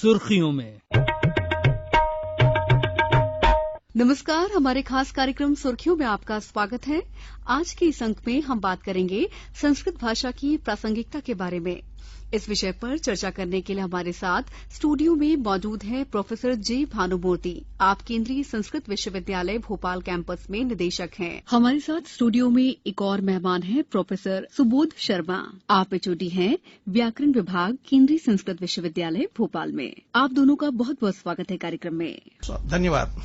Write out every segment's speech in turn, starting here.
सुर्खियों में। नमस्कार, हमारे खास कार्यक्रम सुर्खियों में आपका स्वागत है। आज के इस अंक में हम बात करेंगे संस्कृत भाषा की प्रासंगिकता के बारे में। इस विषय पर चर्चा करने के लिए हमारे साथ स्टूडियो में मौजूद हैं प्रोफेसर जे भानुमूर्ति। आप केंद्रीय संस्कृत विश्वविद्यालय भोपाल कैंपस में निदेशक हैं। हमारे साथ स्टूडियो में एक और मेहमान हैं प्रोफेसर सुबोध शर्मा। आप एचओडी हैं व्याकरण विभाग, केंद्रीय संस्कृत विश्वविद्यालय भोपाल में। आप दोनों का बहुत बहुत स्वागत है कार्यक्रम में। धन्यवाद।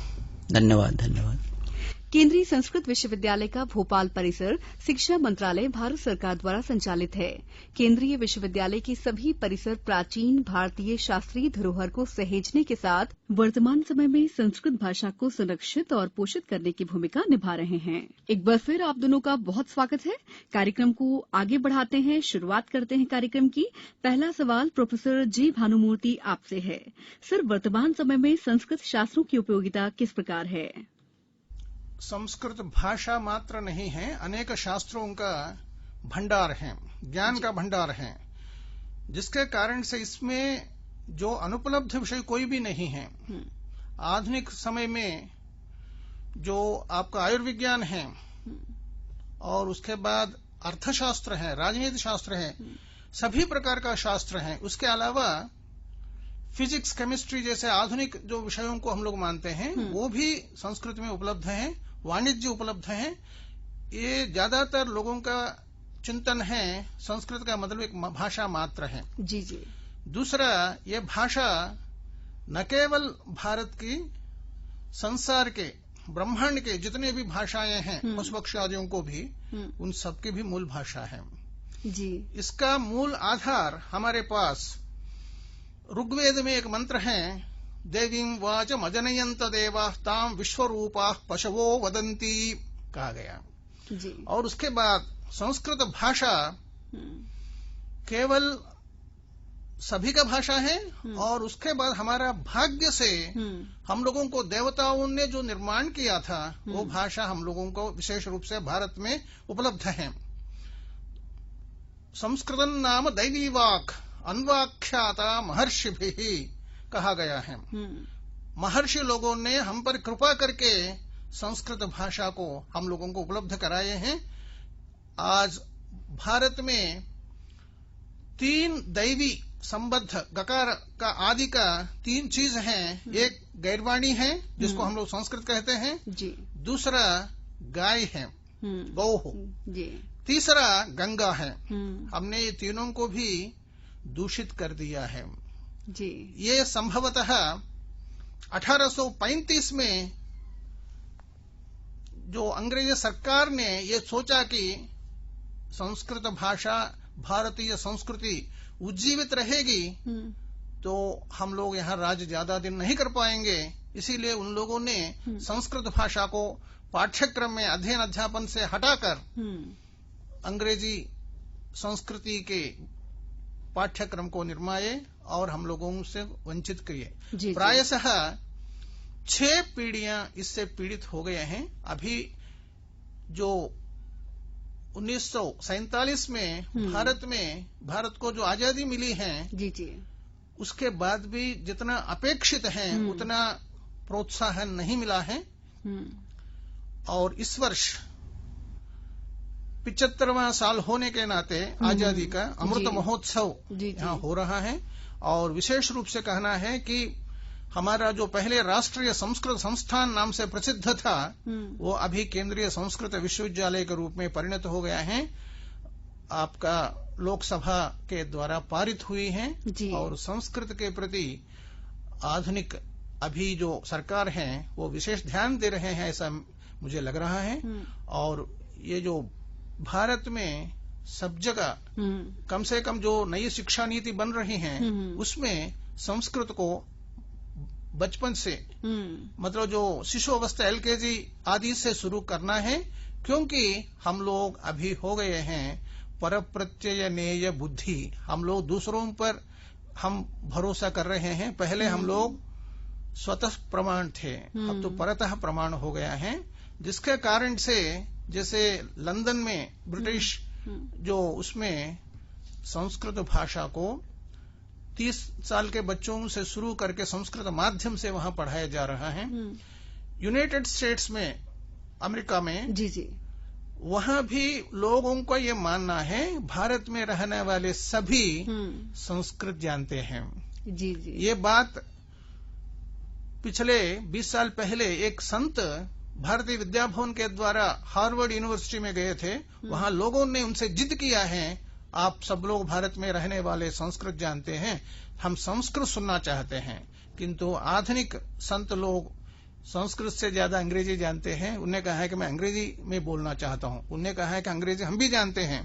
केंद्रीय संस्कृत विश्वविद्यालय का भोपाल परिसर शिक्षा मंत्रालय भारत सरकार द्वारा संचालित है। केंद्रीय विश्वविद्यालय के सभी परिसर प्राचीन भारतीय शास्त्रीय धरोहर को सहेजने के साथ वर्तमान समय में संस्कृत भाषा को संरक्षित और पोषित करने की भूमिका निभा रहे हैं। एक बार फिर आप दोनों का बहुत स्वागत है। कार्यक्रम को आगे बढ़ाते हैं, शुरुआत करते हैं कार्यक्रम की। पहला सवाल प्रोफेसर जे भानुमूर्ति आपसे है। सर, वर्तमान समय में संस्कृत शास्त्रों की उपयोगिता किस प्रकार है? संस्कृत भाषा मात्र नहीं है, अनेक शास्त्रों का भंडार है, ज्ञान का भंडार है, जिसके कारण से इसमें जो अनुपलब्ध विषय कोई भी नहीं है। आधुनिक समय में जो आपका आयुर्विज्ञान है और उसके बाद अर्थशास्त्र है, राजनीति शास्त्र है, सभी प्रकार का शास्त्र है। उसके अलावा फिजिक्स, केमिस्ट्री जैसे आधुनिक जो विषयों को हम लोग मानते हैं वो भी संस्कृत में उपलब्ध हैं, वाणिज्य उपलब्ध है। ये ज्यादातर लोगों का चिंतन है संस्कृत का मतलब एक भाषा मात्र है। जी। दूसरा, ये भाषा न केवल भारत की, संसार के, ब्रह्मांड के जितने भी भाषाएं हैं, पशु पक्षी आदियों को भी, उन सबकी भी मूल भाषा है। जी। इसका मूल आधार हमारे पास ऋग्वेद में एक मंत्र है, देवीं वाचम अजनयंत देवाः तां विश्वरूपाः पशवो वदन्ति, कहा गया। जी। और उसके बाद संस्कृत भाषा केवल सभी का भाषा है और उसके बाद हमारा भाग्य से हम लोगों को देवताओं ने जो निर्माण किया था वो भाषा हम लोगों को विशेष रूप से भारत में उपलब्ध है। संस्कृतं नाम दैवी वाक् अन्वाख्याता महर्षिभिः, कहा गया है। महर्षि लोगों ने हम पर कृपा करके संस्कृत भाषा को हम लोगों को उपलब्ध कराए हैं। आज भारत में 3 दैवी संबद्ध गकार का आदि का 3 चीज हैं। एक गैरवाणी है जिसको हम लोग संस्कृत कहते हैं जी। दूसरा गाय है, गौ हो जी। तीसरा गंगा है। हमने ये तीनों को भी दूषित कर दिया है जी। ये संभवतः 1835 में जो अंग्रेज सरकार ने ये सोचा कि संस्कृत भाषा, भारतीय संस्कृति उज्जीवित रहेगी तो हम लोग यहाँ राज्य ज्यादा दिन नहीं कर पाएंगे, इसीलिए उन लोगों ने संस्कृत भाषा को पाठ्यक्रम में अध्ययन अध्यापन से हटाकर अंग्रेजी संस्कृति के पाठ्यक्रम को निर्माए और हम लोगों से वंचित किए। प्रायशः 6 पीढ़ियां इससे पीड़ित हो गए हैं। अभी जो 1947 में भारत को जो आजादी मिली है जी। उसके बाद भी जितना अपेक्षित है उतना प्रोत्साहन नहीं मिला है। और इस वर्ष 75वां साल होने के नाते आजादी का अमृत महोत्सव यहाँ हो रहा है और विशेष रूप से कहना है कि हमारा जो पहले राष्ट्रीय संस्कृत संस्थान नाम से प्रसिद्ध था वो अभी केंद्रीय संस्कृत विश्वविद्यालय के रूप में परिणत हो गया है। आपका लोकसभा के द्वारा पारित हुई है और संस्कृत के प्रति आधुनिक अभी जो सरकार है वो विशेष ध्यान दे रहे हैं, ऐसा मुझे लग रहा है। और ये जो भारत में सब जगह कम से कम जो नई शिक्षा नीति बन रही है उसमें संस्कृत को बचपन से मतलब जो शिशु अवस्था एलकेजी आदि से शुरू करना है, क्योंकि हम लोग अभी हो गए हैं परप्रत्यय नेय बुद्धि। हम लोग दूसरों पर हम भरोसा कर रहे हैं। पहले हम लोग स्वतः प्रमाण थे, अब तो परतः प्रमाण हो गया है, जिसके कारण से जैसे लंदन में ब्रिटिश जो उसमें संस्कृत भाषा को 30 साल के बच्चों से शुरू करके संस्कृत माध्यम से वहां पढ़ाया जा रहा है। यूनाइटेड स्टेट्स में, अमेरिका में, जी, वहां भी लोगों का ये मानना है भारत में रहने वाले सभी संस्कृत जानते हैं। जी। ये बात पिछले 20 साल पहले एक संत भारतीय विद्या भवन के द्वारा हार्वर्ड यूनिवर्सिटी में गए थे। वहां लोगों ने उनसे जिद किया है, आप सब लोग भारत में रहने वाले संस्कृत जानते हैं, हम संस्कृत सुनना चाहते हैं। किंतु आधुनिक संत लोग संस्कृत से ज्यादा अंग्रेजी जानते हैं। उन्होंने कहा है कि मैं अंग्रेजी में बोलना चाहता हूं। उन्होंने कहा है कि अंग्रेजी हम भी जानते हैं,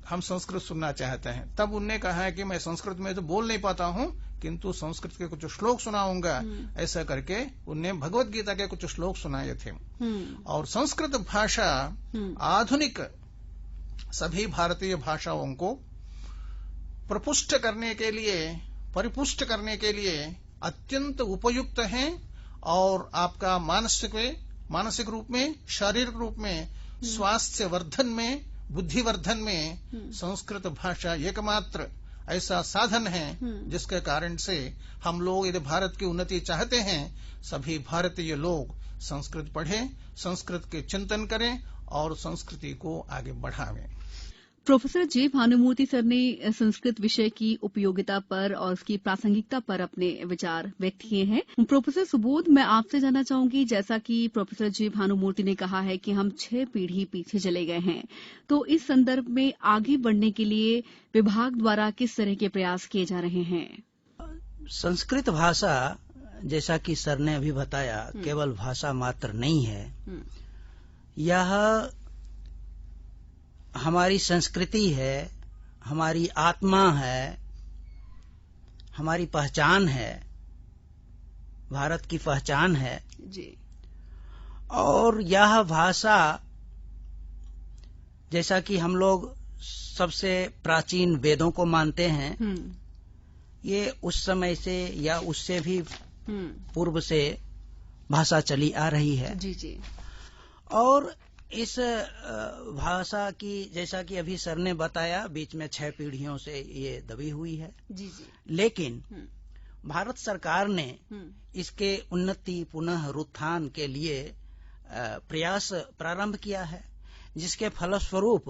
हम संस्कृत सुनना चाहते हैं। तब उन्होंने कहा है कि मैं संस्कृत में तो बोल नहीं पाता हूं, किंतु संस्कृत के कुछ श्लोक सुनाऊंगा। ऐसा करके उन्होंने भगवत गीता के कुछ श्लोक सुनाए थे। और संस्कृत भाषा आधुनिक सभी भारतीय भाषाओं को प्रपुष्ट करने के लिए, परिपुष्ट करने के लिए अत्यंत उपयुक्त है। और आपका मानसिक रूप में, शारीरिक रूप में, स्वास्थ्य वर्धन में, बुद्धिवर्धन में संस्कृत भाषा एकमात्र ऐसा साधन है जिसके कारण से हम लोग यदि भारत की उन्नति चाहते हैं, सभी भारतीय लोग संस्कृत पढ़ें, संस्कृत के चिंतन करें और संस्कृति को आगे बढ़ावें। प्रोफेसर जे भानुमूर्ति सर ने संस्कृत विषय की उपयोगिता पर और उसकी प्रासंगिकता पर अपने विचार व्यक्त किए हैं। प्रोफेसर सुबोध, मैं आपसे जानना चाहूंगी, जैसा कि प्रोफेसर जे भानुमूर्ति ने कहा है कि हम 6 पीढ़ी पीछे चले गए हैं, तो इस संदर्भ में आगे बढ़ने के लिए विभाग द्वारा किस तरह के प्रयास किए जा रहे हैं? संस्कृत भाषा, जैसा कि सर ने अभी बताया, केवल भाषा मात्र नहीं है। यह हमारी संस्कृति है, हमारी आत्मा है, हमारी पहचान है, भारत की पहचान है जी। और यह भाषा, जैसा कि हम लोग सबसे प्राचीन वेदों को मानते हैं, ये उस समय से या उससे भी पूर्व से भाषा चली आ रही है। जी। और इस भाषा की, जैसा कि अभी सर ने बताया, बीच में 6 पीढ़ियों से ये दबी हुई है। जी। लेकिन भारत सरकार ने इसके उन्नति, पुनः उत्थान के लिए प्रयास प्रारंभ किया है, जिसके फलस्वरूप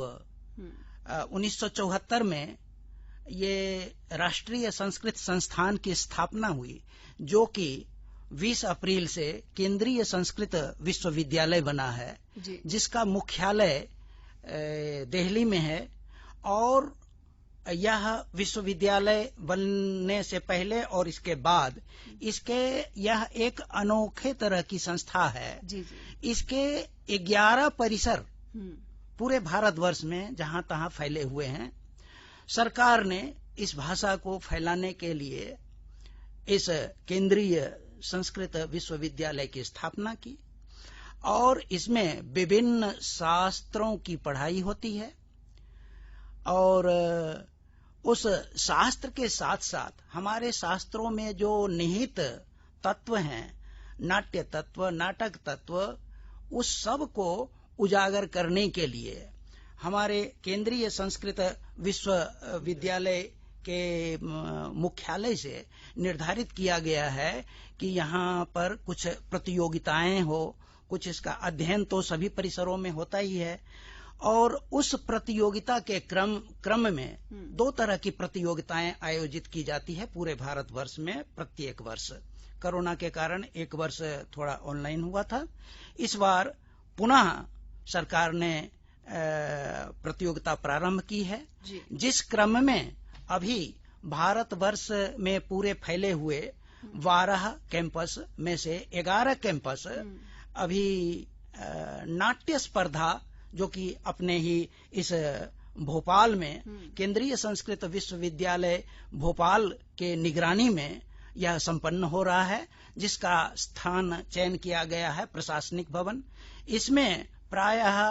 1974 में ये राष्ट्रीय संस्कृत संस्थान की स्थापना हुई, जो कि 20 अप्रैल से केंद्रीय संस्कृत विश्वविद्यालय बना है, जिसका मुख्यालय दिल्ली में है। और यह विश्वविद्यालय बनने से पहले और इसके बाद यह एक अनोखे तरह की संस्था है। इसके 11 परिसर पूरे भारतवर्ष में जहां तहां फैले हुए हैं। सरकार ने इस भाषा को फैलाने के लिए इस केंद्रीय संस्कृत विश्वविद्यालय की स्थापना की और इसमें विभिन्न शास्त्रों की पढ़ाई होती है। और उस शास्त्र के साथ साथ हमारे शास्त्रों में जो निहित तत्व हैं, नाट्य तत्व, नाटक तत्व, उस सब को उजागर करने के लिए हमारे केंद्रीय संस्कृत विश्वविद्यालय के मुख्यालय से निर्धारित किया गया है कि यहाँ पर कुछ प्रतियोगिताएं हो, कुछ इसका अध्ययन तो सभी परिसरों में होता ही है। और उस प्रतियोगिता के क्रम में 2 तरह की प्रतियोगिताएं आयोजित की जाती है पूरे भारतवर्ष में प्रत्येक वर्ष। कोरोना के कारण एक वर्ष थोड़ा ऑनलाइन हुआ था। इस बार पुनः सरकार ने प्रतियोगिता प्रारंभ की है, जिस क्रम में अभी भारतवर्ष में पूरे फैले हुए 12 कैंपस में से 11 कैंपस अभी नाट्य स्पर्धा, जो कि अपने ही इस भोपाल में केंद्रीय संस्कृत विश्वविद्यालय भोपाल के निगरानी में यह संपन्न हो रहा है, जिसका स्थान चयन किया गया है प्रशासनिक भवन। इसमें प्रायः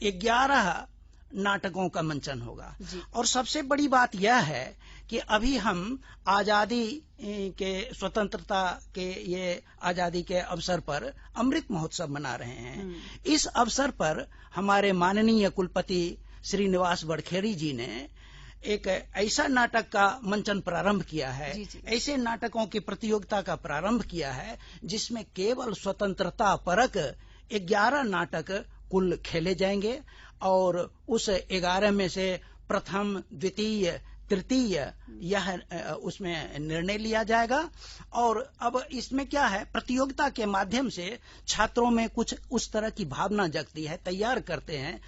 11 नाटकों का मंचन होगा। और सबसे बड़ी बात यह है कि अभी हम आजादी के, स्वतंत्रता के, ये आजादी के अवसर पर अमृत महोत्सव मना रहे हैं। इस अवसर पर हमारे माननीय कुलपति श्रीनिवास वडखेड़ी जी ने एक ऐसा नाटक का मंचन प्रारंभ किया है, ऐसे नाटकों की प्रतियोगिता का प्रारंभ किया है जिसमें केवल स्वतंत्रता परक 11 नाटक कुल खेले जाएंगे और उस 11 में से प्रथम, द्वितीय, तृतीय यह उसमें निर्णय लिया जाएगा। और अब इसमें क्या है, प्रतियोगिता के माध्यम से छात्रों में कुछ उस तरह की भावना जगती है, तैयार करते हैं।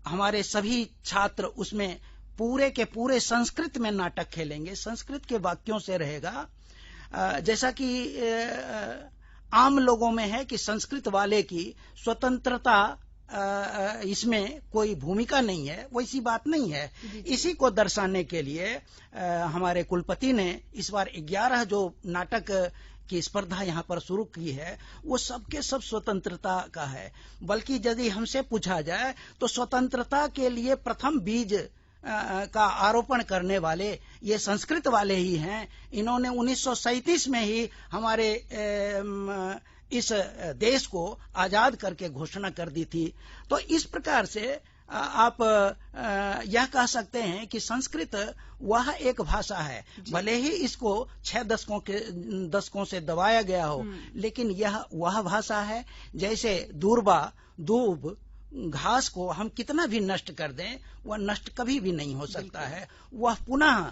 हमारे सभी छात्र उसमें पूरे के पूरे संस्कृत में नाटक खेलेंगे, संस्कृत के वाक्यों से रहेगा। जैसा कि आम लोगों में है कि संस्कृत वाले की स्वतंत्रता इसमें कोई भूमिका नहीं है, वैसी बात नहीं है। इसी को दर्शाने के लिए हमारे कुलपति ने इस बार 11 जो नाटक की स्पर्धा यहाँ पर शुरू की है वो सबके सब स्वतंत्रता का है। बल्कि यदि हमसे पूछा जाए तो स्वतंत्रता के लिए प्रथम बीज का आरोपण करने वाले ये संस्कृत वाले ही हैं। इन्होंने 1937 में ही हमारे इस देश को आजाद करके घोषणा कर दी थी। तो इस प्रकार से आप यह कह सकते हैं कि संस्कृत वह एक भाषा है, भले ही इसको 6 दशकों से दबाया गया हो, लेकिन यह वह भाषा है। जैसे दूर्बा, दूब, घास को हम कितना भी नष्ट कर दें वह नष्ट कभी भी नहीं हो सकता है, वह पुनः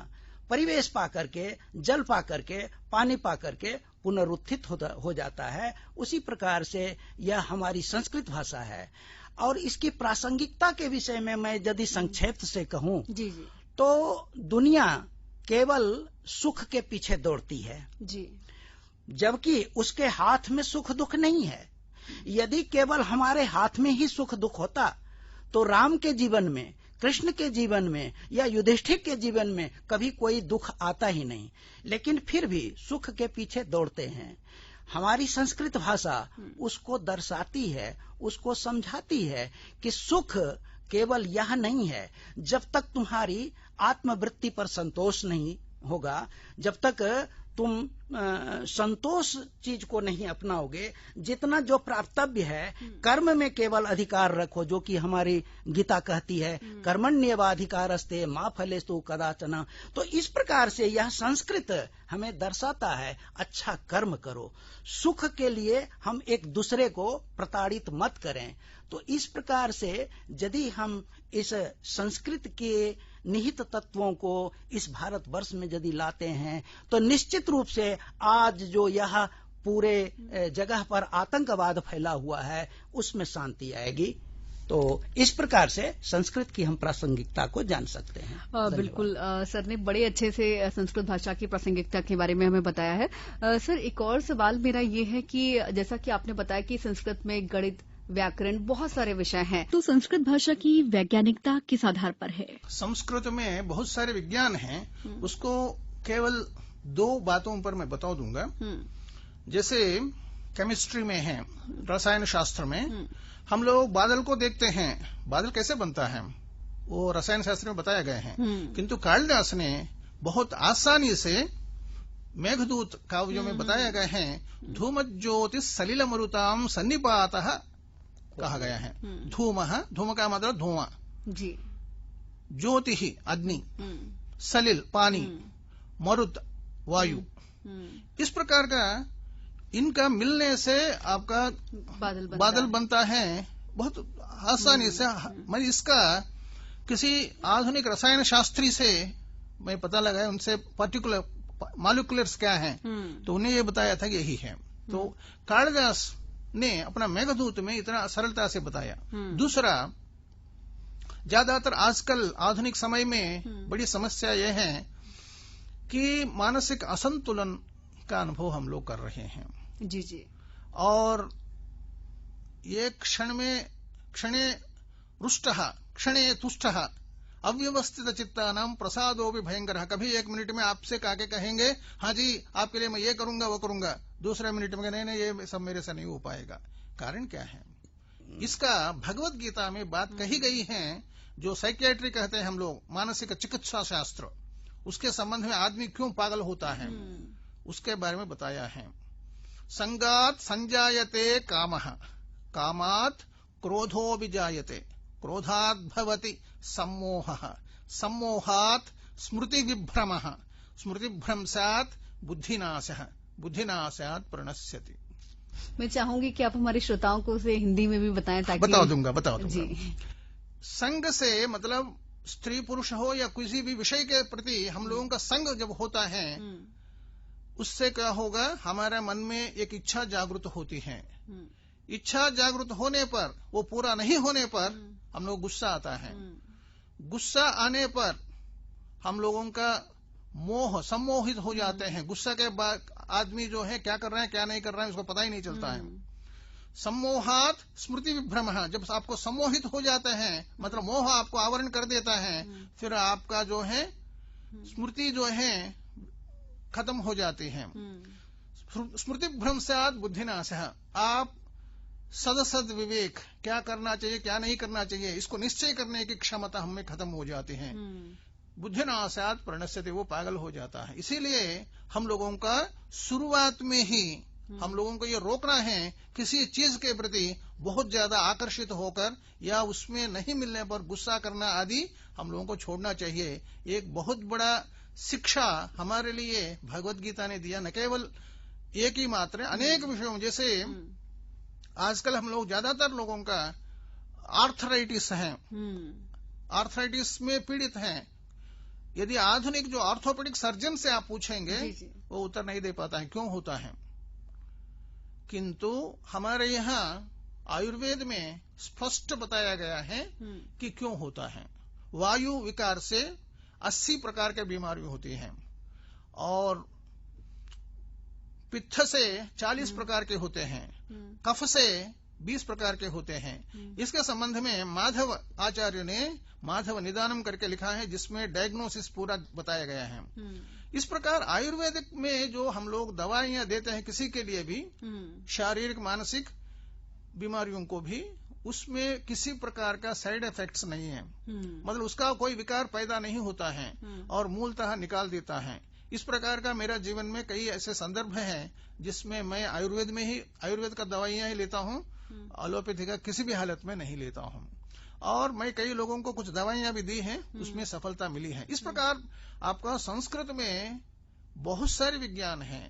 परिवेश पा करके, जल पा करके, पानी पा करके पुनरुत्थित हो जाता है। उसी प्रकार से यह हमारी संस्कृत भाषा है। और इसकी प्रासंगिकता के विषय में मैं यदि संक्षेप से कहूं तो दुनिया केवल सुख के पीछे दौड़ती है जबकि उसके हाथ में सुख दुख नहीं है। यदि केवल हमारे हाथ में ही सुख दुख होता तो राम के जीवन में, कृष्ण के जीवन में या युधिष्ठिर के जीवन में कभी कोई दुख आता ही नहीं, लेकिन फिर भी सुख के पीछे दौड़ते हैं। हमारी संस्कृत भाषा उसको दर्शाती है, उसको समझाती है कि सुख केवल यह नहीं है। जब तक तुम्हारी आत्मवृत्ति पर संतोष नहीं होगा, जब तक तुम संतोष चीज को नहीं अपनाओगे, जितना जो प्राप्तव्य है कर्म में केवल अधिकार रखो, जो कि हमारी गीता कहती है कर्मण्येवाधिकारस्ते मा फलेषु कदाचन। तो इस प्रकार से यह संस्कृत हमें दर्शाता है अच्छा कर्म करो, सुख के लिए हम एक दूसरे को प्रताड़ित मत करें। तो इस प्रकार से यदि हम इस संस्कृत के निहित तत्वों को इस भारतवर्ष में यदि लाते हैं तो निश्चित रूप से आज जो यह पूरे जगह पर आतंकवाद फैला हुआ है उसमें शांति आएगी। तो इस प्रकार से संस्कृत की हम प्रासंगिकता को जान सकते हैं। बिल्कुल सर ने बड़े अच्छे से संस्कृत भाषा की प्रासंगिकता के बारे में हमें बताया है। सर एक और सवाल मेरा ये है कि जैसा कि आपने बताया कि संस्कृत में गणित, व्याकरण, बहुत सारे विषय हैं, तो संस्कृत भाषा की वैज्ञानिकता किस आधार पर है? संस्कृत में बहुत सारे विज्ञान हैं, उसको केवल 2 बातों पर मैं बता दूंगा। जैसे केमिस्ट्री में है, रसायन शास्त्र में हम लोग बादल को देखते हैं, बादल कैसे बनता है वो रसायन शास्त्र में बताया गया है। किंतु कालिदास ने बहुत आसानी से मेघदूत काव्यों में बताया गया है, धूमज्योति सलिल मरुताम सन्निपातः कहा गया है। धूम का मतलब धुआं, ज्योति ही अग्नि, सलिल पानी, मरुत वायु, इस प्रकार का इनका मिलने से आपका बादल बनता है बहुत आसानी से। मैं इसका किसी आधुनिक रसायन शास्त्री से मैं पता लगाया, उनसे पर्टिकुलर मॉलिक्यूलर्स क्या हैं, तो उन्हें ये बताया था कि यही है। तो कालिदास ने अपना मेघदूत में इतना सरलता से बताया। दूसरा, ज्यादातर आजकल आधुनिक समय में बड़ी समस्या यह है कि मानसिक असंतुलन का अनुभव हम लोग कर रहे हैं। जी। और ये क्षणे रुष्टः क्षणे तुष्टः अव्यवस्थित चित्तानाम प्रसादो भी भयंकर। कभी 1 मिनट में आपसे आके कहेंगे हाँ जी आपके लिए मैं ये करूंगा वो करूंगा, दूसरे मिनट में नहीं ये सब मेरे से नहीं हो पाएगा। कारण क्या है? इसका भगवत गीता में बात कही गई है, जो साइकियाट्री कहते हैं हम लोग, मानसिक चिकित्सा शास्त्र, उसके संबंध में आदमी क्यों पागल होता है उसके बारे में बताया है। संगात संजायते कामः, कामात क्रोधो विजायते, क्रोधात् भवति सम्मोहः, सम्मोहात् स्मृति विभ्रमः, स्मृतिभ्रंशात् बुद्धिनाशः, बुद्धिनाशात् प्रणश्यति। मैं चाहूंगी कि आप हमारे श्रोताओं को उसे हिंदी में भी बताएं ताकि बता दूंगा जी। संग से मतलब स्त्री पुरुष हो या किसी भी विषय के प्रति हम लोगों का संग जब होता है उससे क्या होगा, हमारे मन में एक इच्छा जागृत होती है। इच्छा जागृत होने पर, वो पूरा नहीं होने पर हम लोग गुस्सा आता है। गुस्सा आने पर हम लोगों का मोह, सम्मोहित हो जाते हैं। गुस्सा के बाद आदमी जो है क्या कर रहा है क्या नहीं कर रहा है उसको पता ही नहीं चलता है। सम्मोहात स्मृति विभ्रमः, जब आपको सम्मोहित हो जाते हैं मतलब मोह आपको आवरण कर देता है, फिर आपका जो है स्मृति जो है खत्म हो जाती है। स्मृति भ्रंशात् बुद्धिनाशः, आप सद विवेक, क्या करना चाहिए क्या नहीं करना चाहिए इसको निश्चय करने की क्षमता हमें खत्म हो जाती है। बुद्धिनाशात् प्रणश्यते, वो पागल हो जाता है। इसीलिए हम लोगों का शुरुआत में ही हम लोगों को ये रोकना है किसी चीज के प्रति बहुत ज्यादा आकर्षित होकर या उसमें नहीं मिलने पर गुस्सा करना आदि हम लोगों को छोड़ना चाहिए। एक बहुत बड़ा शिक्षा हमारे लिए भगवत गीता ने दिया, न केवल एक ही मात्र, अनेक विषयों, जैसे आजकल हम लोग ज्यादातर लोगों का आर्थराइटिस है, आर्थराइटिस में पीड़ित हैं। यदि आधुनिक जो ऑर्थोपेडिक सर्जन से आप पूछेंगे वो उत्तर नहीं दे पाता है क्यों होता है। किंतु हमारे यहाँ आयुर्वेद में स्पष्ट बताया गया है कि क्यों होता है। वायु विकार से 80 प्रकार के बीमारी होती हैं और पित्त से 40 प्रकार के होते हैं, कफ से 20 प्रकार के होते हैं। इसके संबंध में माधव आचार्य ने माधव निदानम करके लिखा है जिसमें डायग्नोसिस पूरा बताया गया है। इस प्रकार आयुर्वेदिक में जो हम लोग दवाइयां देते हैं किसी के लिए भी, शारीरिक मानसिक बीमारियों को भी, उसमें किसी प्रकार का साइड इफेक्ट्स नहीं है। मतलब उसका कोई विकार पैदा नहीं होता है और मूलतः निकाल देता है। इस प्रकार का मेरा जीवन में कई ऐसे संदर्भ हैं जिसमें मैं आयुर्वेद में ही, आयुर्वेद का दवाइयां ही लेता हूं, एलोपैथी का किसी भी हालत में नहीं लेता हूं। और मैं कई लोगों को कुछ दवाइयां भी दी हैं, उसमें सफलता मिली है। इस प्रकार आपका संस्कृत में बहुत सारे विज्ञान हैं,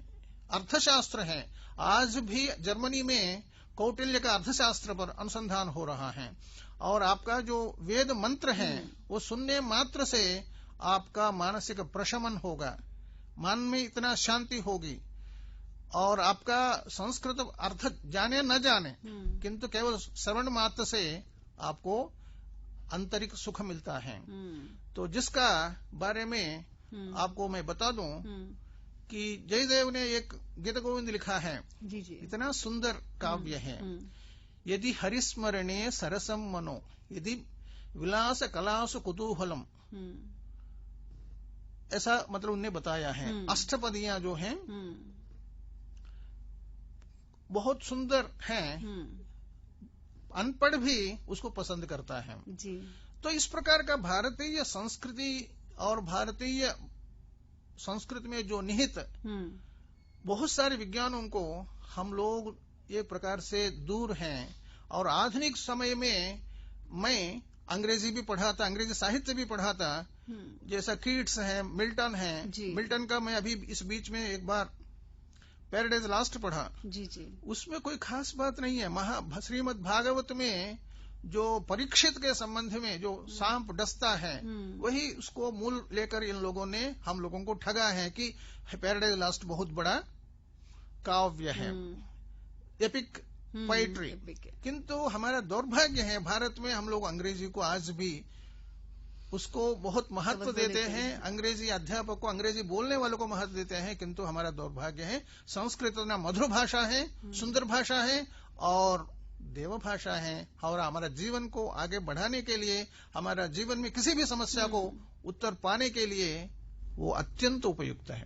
अर्थशास्त्र है। आज भी जर्मनी में कौटिल्य का अर्थशास्त्र पर अनुसंधान हो रहा है और आपका जो वेद मंत्र है वो सुनने मात्र से आपका मानसिक प्रशमन होगा, मन में इतना शांति होगी और आपका संस्कृत अर्थ जाने न जाने किंतु केवल श्रवण मात्र से आपको आंतरिक सुख मिलता है। तो जिसका बारे में आपको मैं बता दूं कि जयदेव ने एक गीत गोविंद लिखा है, इतना सुंदर काव्य है। यदि हरिस्मरणे सरसम मनो, यदि विलास कलासु कुतूहलम, ऐसा मतलब उन्हें बताया है। अष्टपदियां जो हैं बहुत सुंदर हैं, अनपढ़ भी उसको पसंद करता है जी। तो इस प्रकार का भारतीय संस्कृति और भारतीय संस्कृति में जो निहित बहुत सारे विज्ञानों को हम लोग एक प्रकार से दूर हैं। और आधुनिक समय में मैं अंग्रेजी भी पढ़ा था, अंग्रेजी साहित्य भी पढ़ा था, जैसा कीट्स है, मिल्टन है। मिल्टन का मैं अभी इस बीच में एक बार पैराडाइज लास्ट पढ़ा जी। उसमें कोई खास बात नहीं है। श्रीमद् भागवत में जो परीक्षित के संबंध में जो सांप डसता है वही उसको मूल लेकर इन लोगों ने हम लोगों को ठगा है कि पैराडाइज लास्ट बहुत बड़ा काव्य है, एपिक पोएट्री। किंतु हमारा दुर्भाग्य है भारत में हम लोग अंग्रेजी को आज भी उसको बहुत महत्व देते हैं, अंग्रेजी अध्यापक को, अंग्रेजी बोलने वालों को महत्व देते हैं। किंतु हमारा दुर्भाग्य है संस्कृत ना मधुर भाषा है, सुंदर भाषा है और देव भाषा है और हमारा जीवन को आगे बढ़ाने के लिए, हमारा जीवन में किसी भी समस्या को उत्तर पाने के लिए वो अत्यंत उपयुक्त है।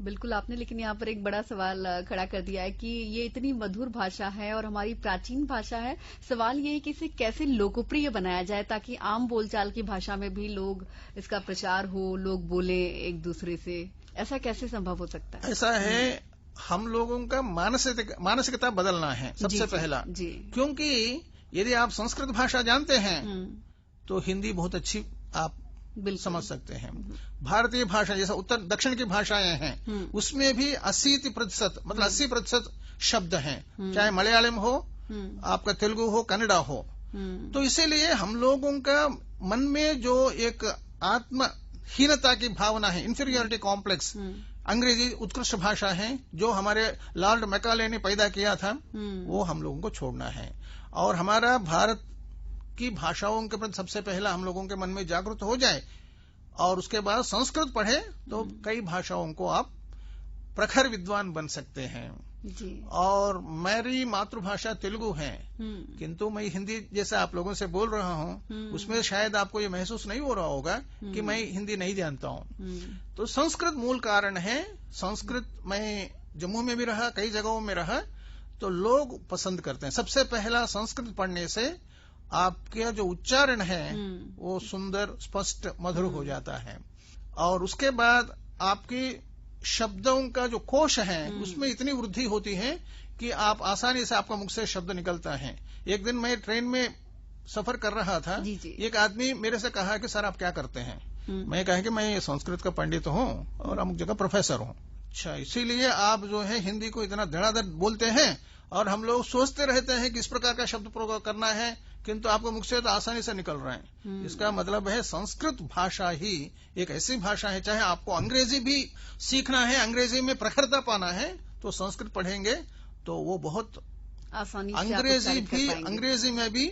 बिल्कुल, आपने लेकिन यहाँ पर एक बड़ा सवाल खड़ा कर दिया है कि ये इतनी मधुर भाषा है और हमारी प्राचीन भाषा है। सवाल ये है कि इसे कैसे लोकप्रिय बनाया जाए ताकि आम बोलचाल की भाषा में भी लोग इसका प्रचार हो, लोग बोले एक दूसरे से। ऐसा कैसे संभव हो सकता है? ऐसा है, हम लोगों का मानसिकता बदलना है सबसे पहला जी। क्योंकि यदि आप संस्कृत भाषा जानते हैं तो हिंदी बहुत अच्छी आप समझ सकते हैं। भारतीय भाषा जैसा उत्तर दक्षिण की भाषाएं हैं उसमें भी 80% मतलब 80% शब्द हैं, चाहे मलयालम हो, आपका तेलुगु हो, कन्नड़ा हो। तो इसीलिए हम लोगों का मन में जो एक आत्महीनता की भावना है, इंफीरियरिटी कॉम्प्लेक्स, अंग्रेजी उत्कृष्ट भाषा है जो हमारे लॉर्ड मैकाले ने पैदा किया था, वो हम लोगों को छोड़ना है। और हमारा भारत की भाषाओं के प्रति सबसे पहला हम लोगों के मन में जागृत हो जाए और उसके बाद संस्कृत पढ़े तो कई भाषाओं को आप प्रखर विद्वान बन सकते हैं जी। और मेरी मातृभाषा तेलुगु है, किंतु मैं हिंदी जैसा आप लोगों से बोल रहा हूँ उसमें शायद आपको ये महसूस नहीं हो रहा होगा कि मैं हिंदी नहीं जानता हूँ। तो संस्कृत मूल कारण है। संस्कृत मैं जम्मू में भी रहा, कई जगहों में रहा, तो लोग पसंद करते हैं। सबसे पहला संस्कृत पढ़ने से आपका जो उच्चारण है वो सुंदर, स्पष्ट, मधुर हो जाता है और उसके बाद आपकी शब्दों का जो कोश है उसमें इतनी वृद्धि होती है कि आप आसानी से आपका मुख से शब्द निकलता है। एक दिन मैं ट्रेन में सफर कर रहा था, एक आदमी मेरे से कहा कि सर आप क्या करते हैं? मैं कहा कि मैं संस्कृत का पंडित हूँ और अमुक जगह प्रोफेसर हूँ। अच्छा, इसीलिए आप जो है हिंदी को इतना धड़ाधड़ बोलते हैं और हम लोग सोचते रहते हैं कि इस प्रकार का शब्द प्रयोग करना है, किंतु आपको मुख से तो आसानी से निकल रहे हैं। इसका मतलब है संस्कृत भाषा ही एक ऐसी भाषा है, चाहे आपको अंग्रेजी भी सीखना है, अंग्रेजी में प्रखरता पाना है तो संस्कृत पढ़ेंगे तो वो बहुत आसानी से अंग्रेजी में भी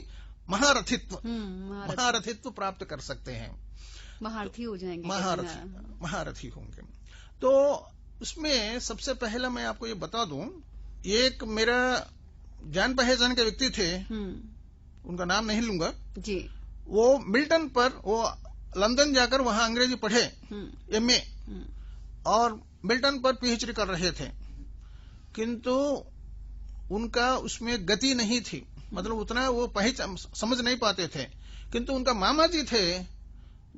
महारथित्व प्राप्त कर सकते हैं, महारथी हो जाएंगे, महारथी होंगे। तो उसमें सबसे पहला मैं आपको ये बता दूं, एक मेरा जान पहचान के व्यक्ति थे, उनका नाम नहीं लूंगा जी। वो मिल्टन पर वो लंदन जाकर वहां अंग्रेजी पढ़े MA और मिल्टन पर PhD कर रहे थे, किंतु उनका उसमें गति नहीं थी, मतलब उतना वो समझ नहीं पाते थे। किंतु उनका मामा जी थे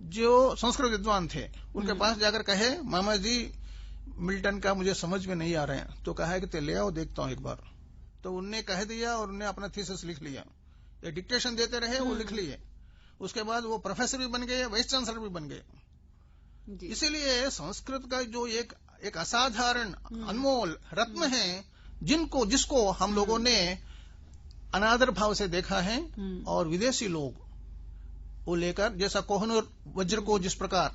जो संस्कृत विद्वान थे, उनके पास जाकर कहे मामा जी मिल्टन का मुझे समझ में नहीं आ रहे हैं, तो कहा कि ते ले आओ देखता हूं एक बार। तो उनने कह दिया और उन्हें अपना थीसिस लिख लिया, एक डिक्टेशन देते रहे, वो लिख लिए। उसके बाद वो प्रोफेसर भी बन गए, वाइस चांसलर भी बन गए। इसीलिए संस्कृत का जो एक असाधारण अनमोल रत्न है जिसको हम लोगों ने अनादर भाव से देखा है और विदेशी लोग वो लेकर, जैसा कोहनूर वज्र को जिस प्रकार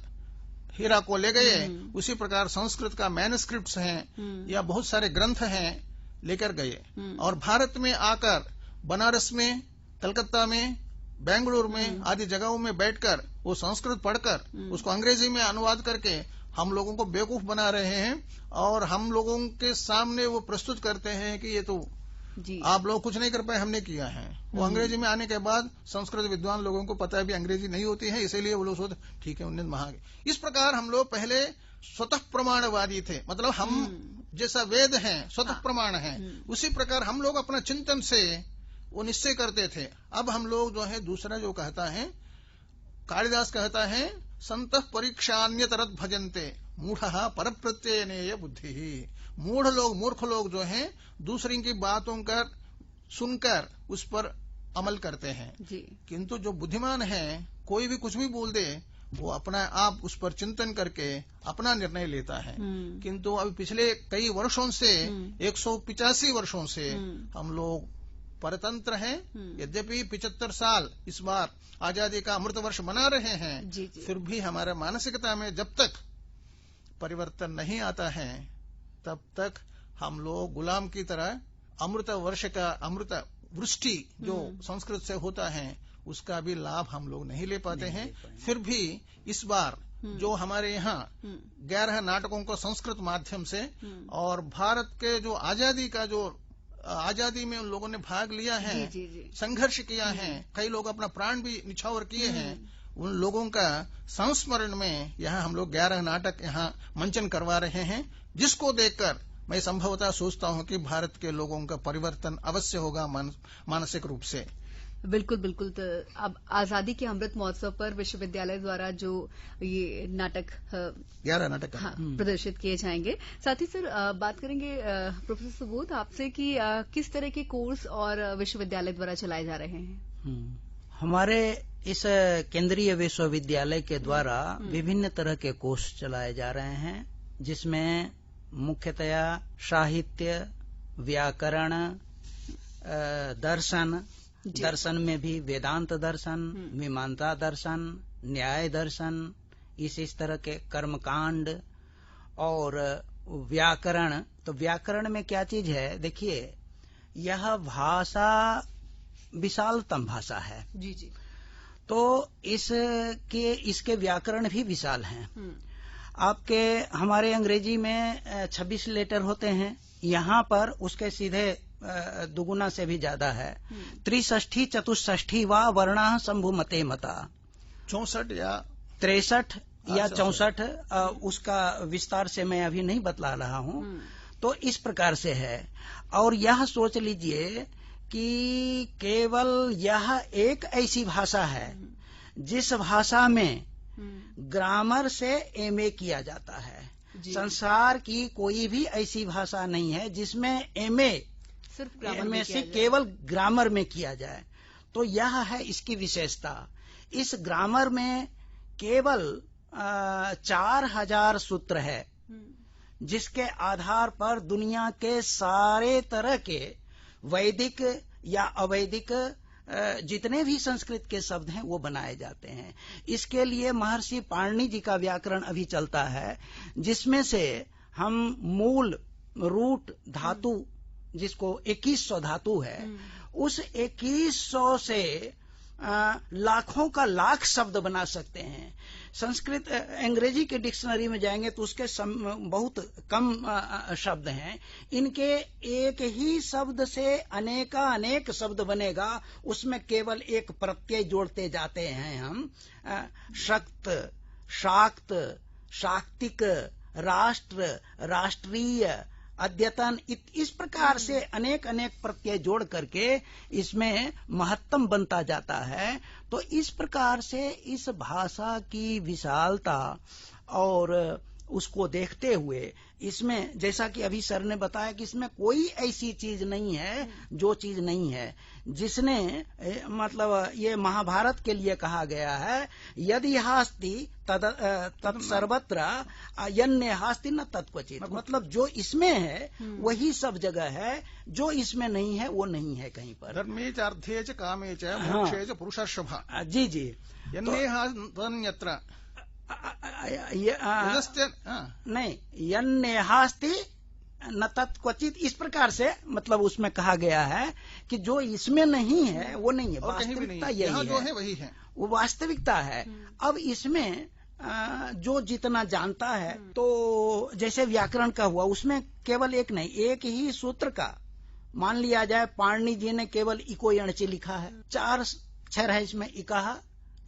हीरा को ले गए, उसी प्रकार संस्कृत का मैन्युस्क्रिप्ट्स हैं या बहुत सारे ग्रंथ हैं लेकर गए और भारत में आकर बनारस में, कलकत्ता में, बेंगलुरु में आदि जगहों में बैठकर वो संस्कृत पढ़कर उसको अंग्रेजी में अनुवाद करके हम लोगों को बेवकूफ बना रहे हैं और हम लोगों के सामने वो प्रस्तुत करते हैं कि ये तो जी। आप लोग कुछ नहीं कर पाए, हमने किया है। वो अंग्रेजी में आने के बाद संस्कृत विद्वान लोगों को पता है भी अंग्रेजी नहीं होती है, इसीलिए वो लोग सोचते ठीक है उन्हें महागे। इस प्रकार हम लोग पहले स्वतः प्रमाणवादी थे, मतलब हम जैसा वेद है स्वतः प्रमाण है, उसी प्रकार हम लोग अपना चिंतन से वो निश्चय करते थे। अब हम लोग जो है दूसरा जो कहता है, कालिदास कहता है संतः परीक्षान्यतरत भजन्ते मूढ़ः परप्रत्ययनेय बुद्धि। मूढ़ लोग, मूर्ख लोग जो हैं दूसरी की बातों का सुनकर उस पर अमल करते हैं जी। किंतु जो बुद्धिमान है कोई भी कुछ भी बोल दे वो अपना आप उस पर चिंतन करके अपना निर्णय लेता है। किंतु अभी पिछले कई वर्षों से 185 वर्षों से हम लोग परतंत्र हैं। यद्यपि 75 साल इस बार आजादी का अमृत वर्ष मना रहे हैं जी। फिर भी हमारा मानसिकता में जब तक परिवर्तन नहीं आता है तब तक हम लोग गुलाम की तरह अमृत वर्ष का अमृत वृष्टि जो संस्कृत से होता है उसका भी लाभ हम लोग नहीं ले पाते हैं। फिर भी इस बार जो हमारे यहाँ 11 नाटकों को संस्कृत माध्यम से और भारत के जो आजादी में उन लोगों ने भाग लिया है जी। संघर्ष किया है, कई लोग अपना प्राण भी निछावर किए हैं, उन लोगों का संस्मरण में यहाँ हम लोग 11 नाटक यहाँ मंचन करवा रहे हैं, जिसको देखकर मैं संभवतः सोचता हूँ कि भारत के लोगों का परिवर्तन अवश्य होगा मानसिक रूप से। बिल्कुल बिल्कुल। तो अब आजादी के अमृत महोत्सव पर विश्वविद्यालय द्वारा जो ये नाटक 11 नाटक प्रदर्शित किए जाएंगे, साथ ही सर बात करेंगे प्रोफेसर सुबोध आपसे कि किस तरह के कोर्स और विश्वविद्यालय द्वारा चलाए जा रहे हैं। हमारे इस केंद्रीय विश्वविद्यालय के द्वारा विभिन्न तरह के कोर्स चलाए जा रहे हैं, जिसमें मुख्यतया साहित्य, व्याकरण, दर्शन में भी वेदांत दर्शन, मीमांसा दर्शन, न्याय दर्शन, इस तरह के कर्मकांड और व्याकरण। तो व्याकरण में क्या चीज है, देखिए यह भाषा विशालतम भाषा है। जी जी। तो इसके व्याकरण भी विशाल हैं। आपके हमारे अंग्रेजी में 26 लेटर होते हैं, यहाँ पर उसके सीधे दुगुना से भी ज्यादा है। 63 चतुष्ठी व वर्णा शंभु मते मता, 64 या 63 या 64, उसका विस्तार से मैं अभी नहीं बतला रहा हूँ। तो इस प्रकार से है। और यह सोच लीजिए कि केवल यह एक ऐसी भाषा है जिस भाषा में ग्रामर से एमए किया जाता है। संसार की कोई भी ऐसी भाषा नहीं है जिसमें एमए से केवल ग्रामर में किया जाए। तो यह है इसकी विशेषता। इस ग्रामर में केवल 4000 सूत्र है, जिसके आधार पर दुनिया के सारे तरह के वैदिक या अवैदिक जितने भी संस्कृत के शब्द हैं वो बनाए जाते हैं। इसके लिए महर्षि पाणिनि जी का व्याकरण अभी चलता है, जिसमें से हम मूल रूट धातु, जिसको 2100 धातु है, उस 2100 से लाखों का लाख शब्द बना सकते हैं। संस्कृत अंग्रेजी के डिक्शनरी में जाएंगे तो उसके बहुत कम शब्द हैं। इनके एक ही शब्द से अनेक शब्द बनेगा, उसमें केवल एक प्रत्यय जोड़ते जाते हैं हम। शक्त, शाक्त, शाक्तिक, राष्ट्र, राष्ट्रीय, अद्यतन, इस प्रकार से अनेक प्रत्यय जोड़ करके इसमें महत्तम बनता जाता है। तो इस प्रकार से इस भाषा की विशालता और उसको देखते हुए इसमें, जैसा कि अभी सर ने बताया कि इसमें कोई ऐसी चीज नहीं है जो चीज नहीं है, जिसने मतलब ये महाभारत के लिए कहा गया है, यदि हास्ति तत्सर्वत्र यन्ने हास्ति न तत्क्वचित्। मतलब जो इसमें है वही सब जगह है, जो इसमें नहीं है वो नहीं है कहीं पर। धर्मे च अर्थे च कामे च मोक्षे च पुरुषार्षभ। जी जी। यन्ने हास्ति नहीं, यन्नेहास्ति न तत्क्वचित्, इस प्रकार से मतलब उसमें कहा गया है कि जो इसमें नहीं है वो नहीं है। वास्तविकता यही जो है वही है, वो वास्तविकता है। अब इसमें जो जितना जानता है, तो जैसे व्याकरण का हुआ, उसमें केवल एक नहीं, एक ही सूत्र का मान लिया जाए, पाणिनि जी ने केवल इको यणचि लिखा है, 4 अक्षर है इसमें, इकाहा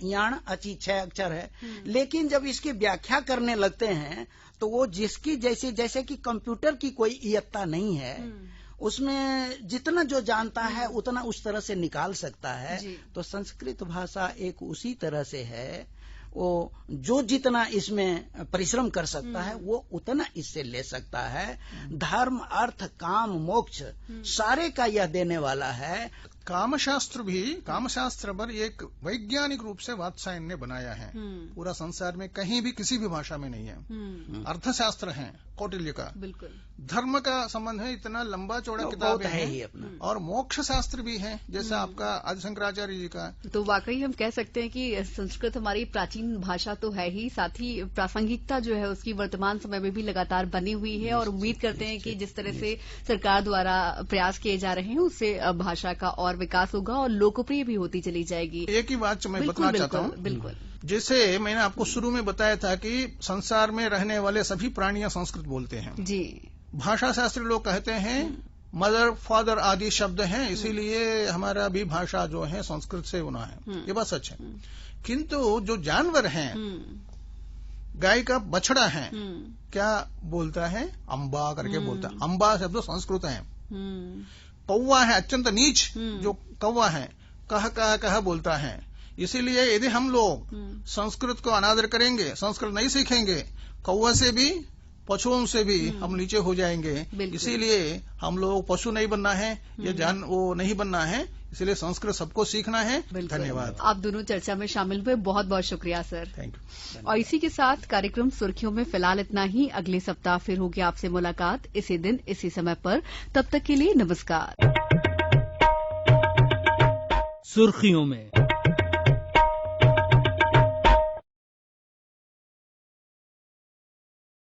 याण अची 6 अक्षर है। लेकिन जब इसकी व्याख्या करने लगते हैं तो वो जिसकी जैसे कि कंप्यूटर की कोई इयत्ता नहीं है, उसमें जितना जो जानता है उतना उस तरह से निकाल सकता है। तो संस्कृत भाषा एक उसी तरह से है, वो जो जितना इसमें परिश्रम कर सकता है वो उतना इससे ले सकता है। धर्म, अर्थ, काम, मोक्ष सारे का यह देने वाला है। कामशास्त्र पर एक वैज्ञानिक रूप से वात्सायन ने बनाया है। पूरा संसार में कहीं भी किसी भी भाषा में नहीं है। अर्थशास्त्र है कौटिल्य का, बिल्कुल। धर्म का संबंध है, इतना लंबा चौड़ा किताब है ही अपना। और मोक्ष शास्त्र भी है, जैसा आपका आदि शंकराचार्य जी का। तो वाकई हम कह सकते हैं कि संस्कृत हमारी प्राचीन भाषा तो है ही, साथ ही प्रासंगिकता जो है उसकी वर्तमान समय में भी लगातार बनी हुई है। और उम्मीद करते हैं कि जिस तरह से सरकार द्वारा प्रयास किए जा रहे हैं, उससे भाषा का और विकास होगा और लोकप्रिय भी होती चली जाएगी। एक ही बात मैं बताना चाहता हूँ, बिल्कुल। जैसे मैंने आपको शुरू में बताया था कि संसार में रहने वाले सभी प्राणियां संस्कृत बोलते हैं। जी। भाषा शास्त्री लोग कहते हैं मदर, फादर आदि शब्द हैं, इसीलिए हमारा भी भाषा जो है संस्कृत से बना है। ये बात सच है। किंतु जो जानवर हैं, गाय का बछड़ा है, क्या बोलता है? अम्बा करके बोलता है। अम्बा शब्द संस्कृत है। कौवा है, अत्यंत नीच जो कौवा है, कह बोलता है। इसीलिए यदि हम लोग संस्कृत को अनादर करेंगे, संस्कृत नहीं सीखेंगे, कौवा से भी पशुओं से भी हम नीचे हो जाएंगे। इसीलिए हम लोग पशु नहीं बनना है, ये वो नहीं बनना है। इसलिए संस्कृत सबको सीखना है। धन्यवाद। आप दोनों चर्चा में शामिल हुए, बहुत बहुत शुक्रिया सर। Thank you. और इसी के साथ कार्यक्रम सुर्खियों में फिलहाल इतना ही। अगले सप्ताह फिर होगी आपसे मुलाकात इसी दिन इसी समय पर। तब तक के लिए नमस्कार। सुर्खियों में